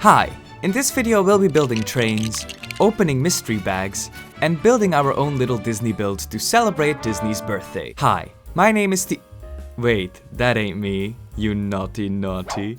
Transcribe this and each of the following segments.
Hi, in this video we'll be building trains, opening mystery bags, and building our own little Disney build to celebrate Disney's birthday. Hi, my name is Wait, that ain't me, you naughty naughty.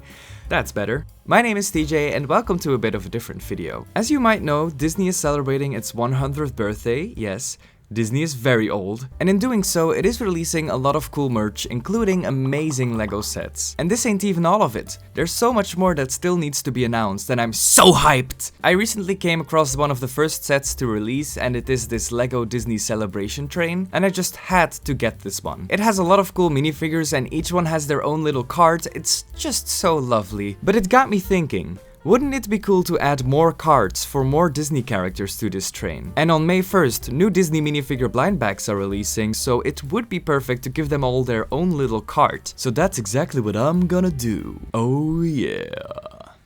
That's better. My name is TJ and welcome to a bit of a different video. As you might know, Disney is celebrating its 100th birthday, yes. Disney is very old, and in doing so, it is releasing a lot of cool merch, including amazing LEGO sets. And this ain't even all of it. There's so much more that still needs to be announced, and I'm so hyped! I recently came across one of the first sets to release, and it is this LEGO Disney Celebration train, and I just had to get this one. It has a lot of cool minifigures, and each one has their own little cards. It's just so lovely. But it got me thinking, wouldn't it be cool to add more cards for more Disney characters to this train? And on May 1st, new Disney minifigure blind bags are releasing, so it would be perfect to give them all their own little card. So that's exactly what I'm gonna do. Oh yeah.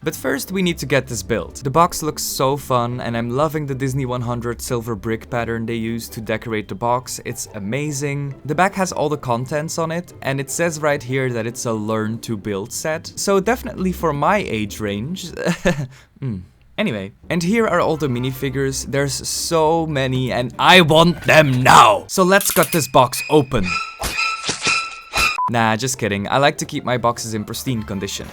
But first we need to get this built. The box looks so fun and I'm loving the Disney 100 silver brick pattern they use to decorate the box. It's amazing. The back has all the contents on it and it says right here that it's a learn to build set. So definitely for my age range. Anyway, and here are all the minifigures. There's so many and I want them now. So let's cut this box open. Nah, just kidding. I like to keep my boxes in pristine condition.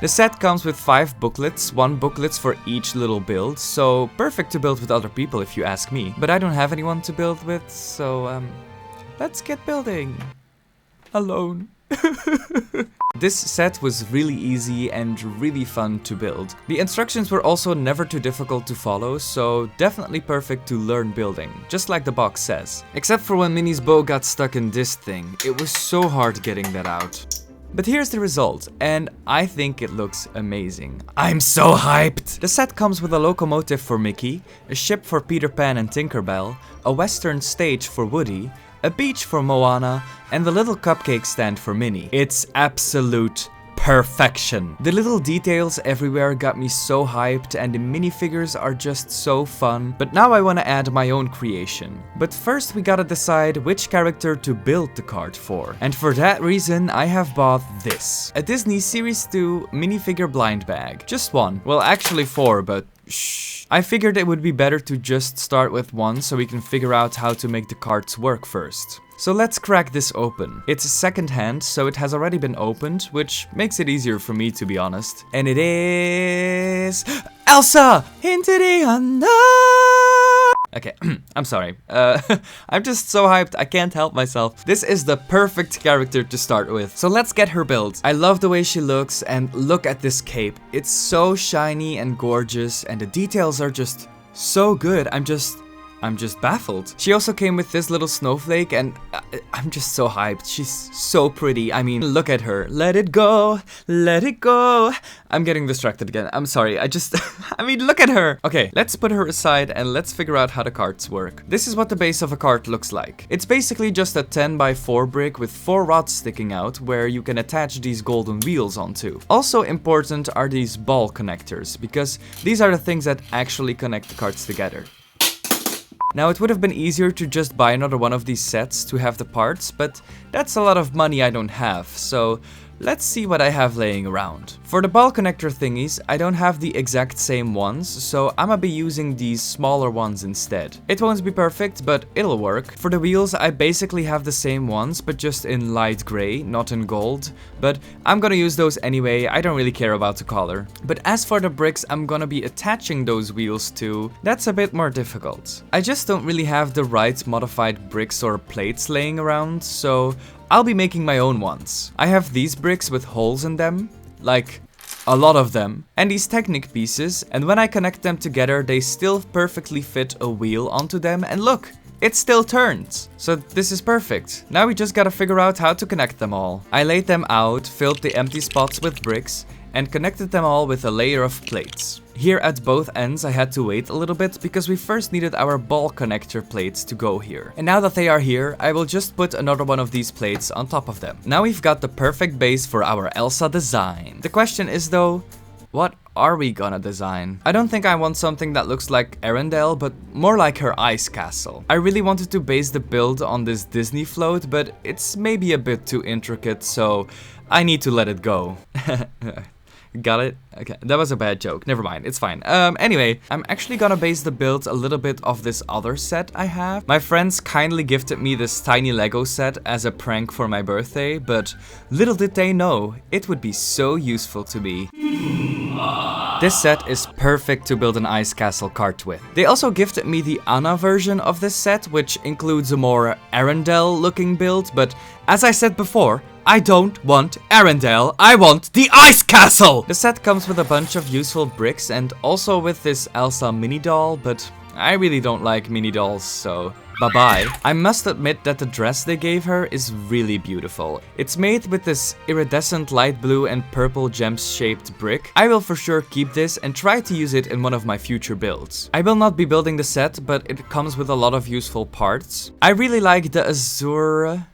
The set comes with 5 booklets, 1 booklet for each little build, so perfect to build with other people if you ask me. But I don't have anyone to build with, so let's get building. Alone. This set was really easy and really fun to build. The instructions were also never too difficult to follow, so definitely perfect to learn building, just like the box says. Except for when Minnie's bow got stuck in this thing. It was so hard getting that out. But here's the result, and I think it looks amazing. I'm so hyped! The set comes with a locomotive for Mickey, a ship for Peter Pan and Tinkerbell, a western stage for Woody, a beach for Moana, and the little cupcake stand for Minnie. It's absolute perfection. The little details everywhere got me so hyped and the minifigures are just so fun, but now I want to add my own creation. But first we gotta decide which character to build the card for. And for that reason I have bought this. A Disney Series 2 minifigure blind bag. Just one. Well, actually 4, but shh. I figured it would be better to just start with one so we can figure out how to make the cards work first. So let's crack this open. It's second-hand, so it has already been opened, which makes it easier for me to be honest. And it is Elsa into the unknown. Okay, I'm sorry. I'm just so hyped, I can't help myself. This is the perfect character to start with. So let's get her built. I love the way she looks and look at this cape. It's so shiny and gorgeous and the details are just so good. I'm just baffled. She also came with this little snowflake and I'm just so hyped. She's so pretty. I mean, look at her. Let it go. Let it go. I'm getting distracted again. I'm sorry. I mean, look at her. Okay, let's put her aside and let's figure out how the cards work. This is what the base of a card looks like. It's basically just a 10x4 brick with 4 rods sticking out where you can attach these golden wheels onto. Also important are these ball connectors because these are the things that actually connect the cards together. Now it would have been easier to just buy another one of these sets to have the parts, but that's a lot of money I don't have, so let's see what I have laying around. For the ball connector thingies, I don't have the exact same ones, so I'ma be using these smaller ones instead. It won't be perfect, but it'll work. For the wheels, I basically have the same ones, but just in light gray, not in gold. But I'm gonna use those anyway, I don't really care about the color. But as for the bricks I'm gonna be attaching those wheels to, that's a bit more difficult. I just don't really have the right modified bricks or plates laying around, so I'll be making my own ones. I have these bricks with holes in them, like a lot of them, and these Technic pieces, and when I connect them together they still perfectly fit a wheel onto them, and look, it still turns. So this is perfect. Now we just gotta figure out how to connect them all. I laid them out, filled the empty spots with bricks, and connected them all with a layer of plates. Here at both ends I had to wait a little bit because we first needed our ball connector plates to go here. And now that they are here, I will just put another one of these plates on top of them. Now we've got the perfect base for our Elsa design. The question is though, what are we gonna design? I don't think I want something that looks like Arendelle, but more like her ice castle. I really wanted to base the build on this Disney float, but it's maybe a bit too intricate, so I need to let it go. Got it? Okay, that was a bad joke. Never mind, it's fine. Anyway, I'm actually gonna base the build a little bit off this other set I have. My friends kindly gifted me this tiny Lego set as a prank for my birthday, but little did they know, it would be so useful to me. This set is perfect to build an ice castle cart with. They also gifted me the Anna version of this set, which includes a more Arendelle looking build, but as I said before, I don't want Arendelle, I want the ice castle! The set comes with a bunch of useful bricks and also with this Elsa mini doll, but I really don't like mini dolls, so bye-bye. I must admit that the dress they gave her is really beautiful. It's made with this iridescent light blue and purple gems-shaped brick. I will for sure keep this and try to use it in one of my future builds. I will not be building the set, but it comes with a lot of useful parts. I really like the Azuri?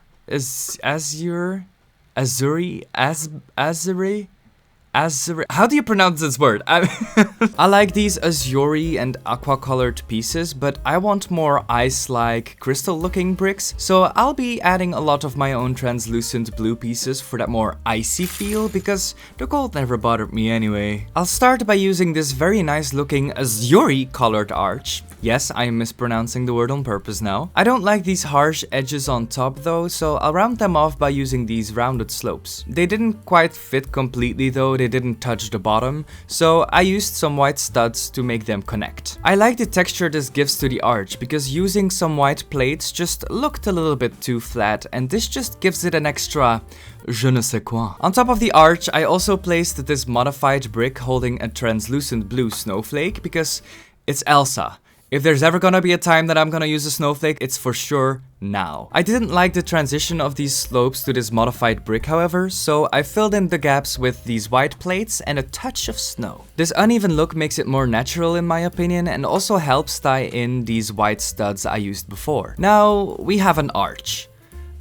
How do you pronounce this word? I like these azuri and aqua colored pieces, but I want more ice-like crystal looking bricks, so I'll be adding a lot of my own translucent blue pieces for that more icy feel, because the gold never bothered me anyway. I'll start by using this very nice looking azuri colored arch. Yes, I am mispronouncing the word on purpose now. I don't like these harsh edges on top though, so I'll round them off by using these rounded slopes. They didn't quite fit completely though, they didn't touch the bottom, so I used some white studs to make them connect. I like the texture this gives to the arch, because using some white plates just looked a little bit too flat, and this just gives it an extra je ne sais quoi. On top of the arch, I also placed this modified brick holding a translucent blue snowflake, because it's Elsa. If there's ever gonna be a time that I'm gonna use a snowflake, it's for sure now. I didn't like the transition of these slopes to this modified brick, however, so I filled in the gaps with these white plates and a touch of snow. This uneven look makes it more natural in my opinion, and also helps tie in these white studs I used before. Now we have an arch.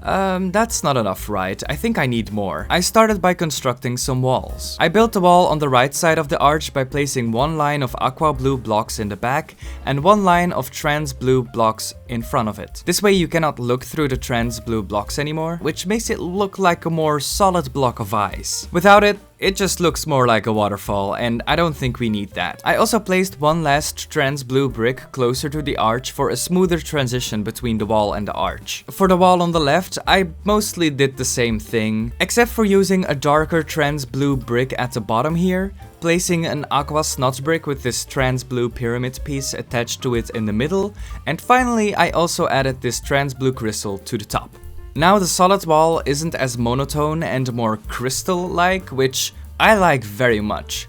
That's not enough, right? I think I need more. I started by constructing some walls. I built the wall on the right side of the arch by placing one line of aqua blue blocks in the back and one line of trans blue blocks in front of it. This way you cannot look through the trans blue blocks anymore, which makes it look like a more solid block of ice. Without it, it just looks more like a waterfall, and I don't think we need that. I also placed one last trans blue brick closer to the arch for a smoother transition between the wall and the arch. For the wall on the left, I mostly did the same thing, except for using a darker trans blue brick at the bottom here, placing an aqua snot brick with this trans blue pyramid piece attached to it in the middle, and finally I also added this trans blue crystal to the top. Now the solid wall isn't as monotone and more crystal-like, which I like very much.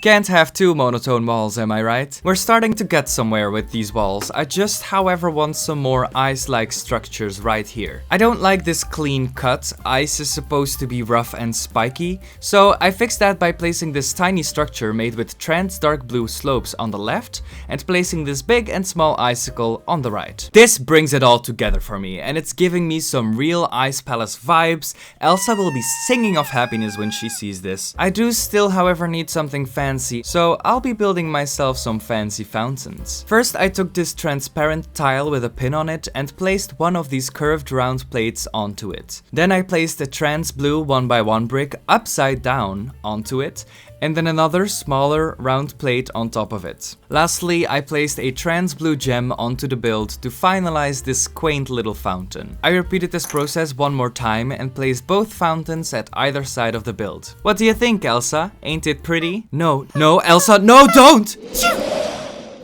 Can't have two monotone walls, am I right? We're starting to get somewhere with these walls. I just, however, want some more ice-like structures right here. I don't like this clean cut. Ice is supposed to be rough and spiky, so I fixed that by placing this tiny structure made with trans dark blue slopes on the left and placing this big and small icicle on the right. This brings it all together for me, and it's giving me some real Ice Palace vibes. Elsa will be singing of happiness when she sees this. I do still, however, need something fancy, so I'll be building myself some fancy fountains. First, I took this transparent tile with a pin on it and placed one of these curved round plates onto it. Then I placed a trans blue 1x1 brick upside down onto it, and then another smaller round plate on top of it. Lastly, I placed a trans blue gem onto the build to finalize this quaint little fountain. I repeated this process one more time and placed both fountains at either side of the build. What do you think, Elsa? Ain't it pretty? No, Elsa, no, don't!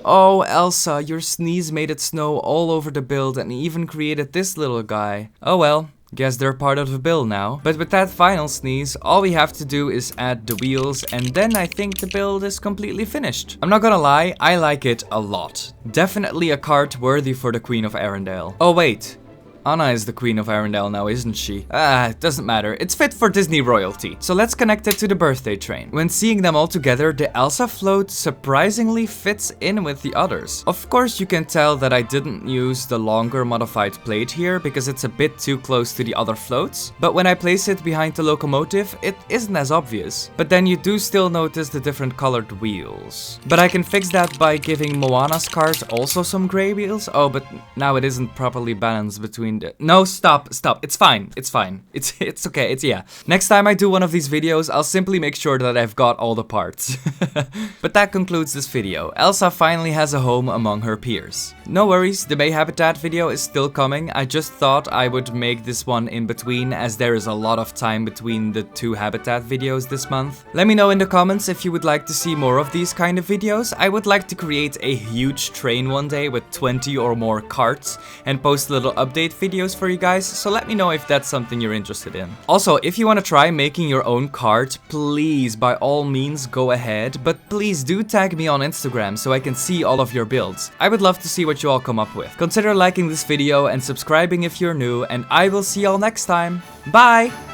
Oh, Elsa, your sneeze made it snow all over the build and even created this little guy. Oh well. Guess they're part of the build now. But with that final sneeze, all we have to do is add the wheels, and then I think the build is completely finished. I'm not gonna lie, I like it a lot. Definitely a cart worthy for the Queen of Arendelle. Oh wait. Anna is the Queen of Arendelle now, isn't she? It doesn't matter. It's fit for Disney royalty. So let's connect it to the birthday train. When seeing them all together, the Elsa float surprisingly fits in with the others. Of course, you can tell that I didn't use the longer modified plate here because it's a bit too close to the other floats. But when I place it behind the locomotive, it isn't as obvious. But then you do still notice the different colored wheels. But I can fix that by giving Moana's cart also some gray wheels. Oh, but now it isn't properly balanced between fine. No, stop. It's fine. It's fine. It's okay. Yeah. Next time I do one of these videos, I'll simply make sure that I've got all the parts. But that concludes this video. Elsa finally has a home among her peers. No worries, the May Habitat video is still coming. I just thought I would make this one in between, as there is a lot of time between the 2 Habitat videos this month. Let me know in the comments if you would like to see more of these kind of videos. I would like to create a huge train one day with 20 or more carts and post little update videos for you guys, so let me know if that's something you're interested in. Also, if you want to try making your own cart, please by all means go ahead, but please do tag me on Instagram so I can see all of your builds. I would love to see what you all come up with. Consider liking this video and subscribing if you're new, and I will see y'all next time. Bye!